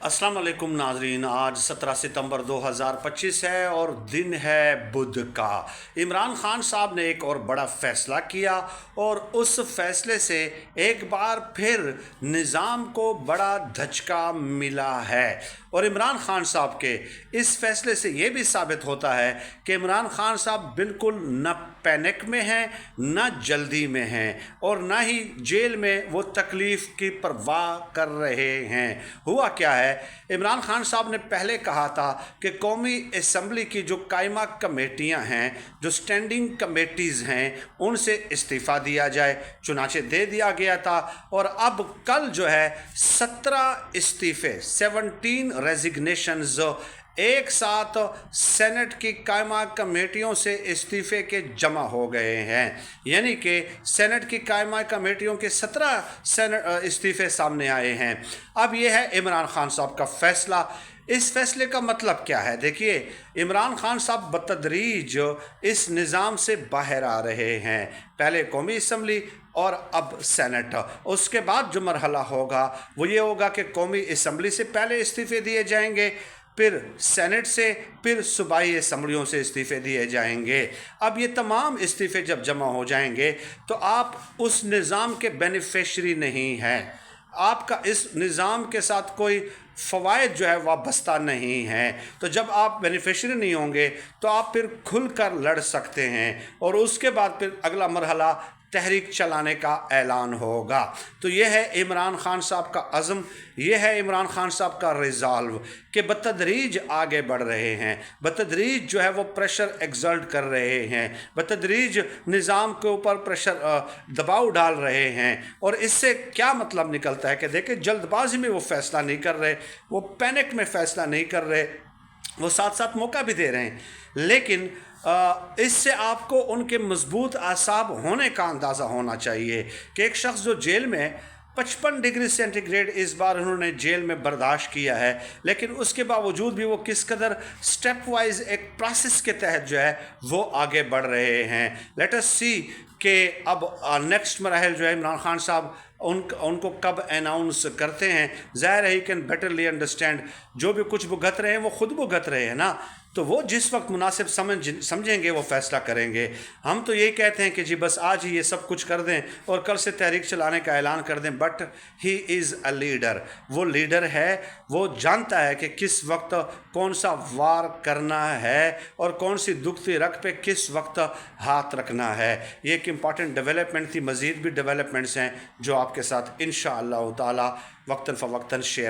अस्सलाम वालेकुम नाजरीन। आज 17 सितंबर 2025 है और दिन है बुध का। इमरान खान साहब ने एक और बड़ा फ़ैसला किया और उस फैसले से एक बार फिर निज़ाम को बड़ा धचका मिला है। और इमरान खान साहब के इस फैसले से ये भी साबित होता है कि इमरान खान साहब बिल्कुल न पैनिक में हैं, न जल्दी में हैं और न ही जेल में वो तकलीफ़ की परवाह कर रहे हैं। हुआ क्या है, इमरान खान साहब ने पहले कहा था कि कौमी असम्बली की जो कायमा कमेटियां हैं, जो स्टैंडिंग कमेटीज़ हैं, उनसे इस्तीफ़ा दिया जाए। चुनाचे दे दिया गया था और अब कल जो है 17 इस्तीफ़े 17 रेजिग्नेशंस एक साथ सेनेट की कायमा कमेटियों से इस्तीफ़े के जमा हो गए हैं। यानी कि सेनेट की कायमा कमेटियों के 17 इस्तीफ़े सामने आए हैं। अब यह है इमरान खान साहब का फ़ैसला। इस फैसले का मतलब क्या है? देखिए, इमरान खान साहब बतदरीज इस निज़ाम से बाहर आ रहे हैं। पहले कौमी असम्बली और अब सेनेट। उसके बाद जो मरहला होगा वो ये होगा कि कौमी असम्बली से पहले इस्तीफ़े दिए जाएंगे, फिर सेनेट से, फिर सूबाई असम्बलियों से इस्तीफ़े दिए जाएंगे। अब ये तमाम इस्तीफ़े जब जमा हो जाएंगे तो आप उस निज़ाम के बेनिफिशरी नहीं हैं। आपका इस निज़ाम के साथ कोई फ़वाइद जो है वाबस्ता नहीं है। तो जब आप बेनिफिशरी नहीं होंगे तो आप फिर खुल कर लड़ सकते हैं और उसके बाद फिर अगला मरहला तहरीक चलाने का ऐलान होगा। तो यह है इमरान खान साहब का अज़म, यह है इमरान खान साहब का रिज़ॉल्व कि बतदरीज आगे बढ़ रहे हैं, बतदरीज जो है वो प्रेशर एक्सर्ट कर रहे हैं, बतदरीज निज़ाम के ऊपर प्रेशर दबाव डाल रहे हैं। और इससे क्या मतलब निकलता है कि देखिए, जल्दबाजी में वो फ़ैसला नहीं कर रहे, वो पैनिक में फ़ैसला नहीं कर रहे, वो साथ साथ मौका भी दे रहे हैं। लेकिन इससे आपको उनके मजबूत आसाब होने का अंदाज़ा होना चाहिए कि एक शख्स जो जेल में 55 डिग्री सेंटीग्रेड इस बार उन्होंने जेल में बर्दाश्त किया है, लेकिन उसके बावजूद भी वो किस कदर स्टेप वाइज एक प्रोसेस के तहत जो है वो आगे बढ़ रहे हैं। लेट अस सी कि अब नेक्स्ट मराहल जो है इमरान खान साहब उनको कब अनाउंस करते हैं। ज़ाहिर है, ही कैन बेटरली अंडरस्टैंड, जो भी कुछ भुगत रहे हैं वो खुद भुगत रहे हैं ना, तो वो जिस वक्त मुनासिब समझेंगे वो फ़ैसला करेंगे। हम तो यही कहते हैं कि जी बस आज ही ये सब कुछ कर दें और कल से तहरीक चलाने का ऐलान कर दें। But he is a leader, वो लीडर है, वो जानता है कि किस वक्त कौन सा वार करना है और कौन सी दुखती रग पे किस वक्त हाथ रखना है। ये एक इम्पॉर्टेंट डेवलपमेंट थी। मज़ीद भी डेवलपमेंट्स हैं जो आपके साथ इंशाअल्लाह ताला वक्तन फ़वक्तन शेयर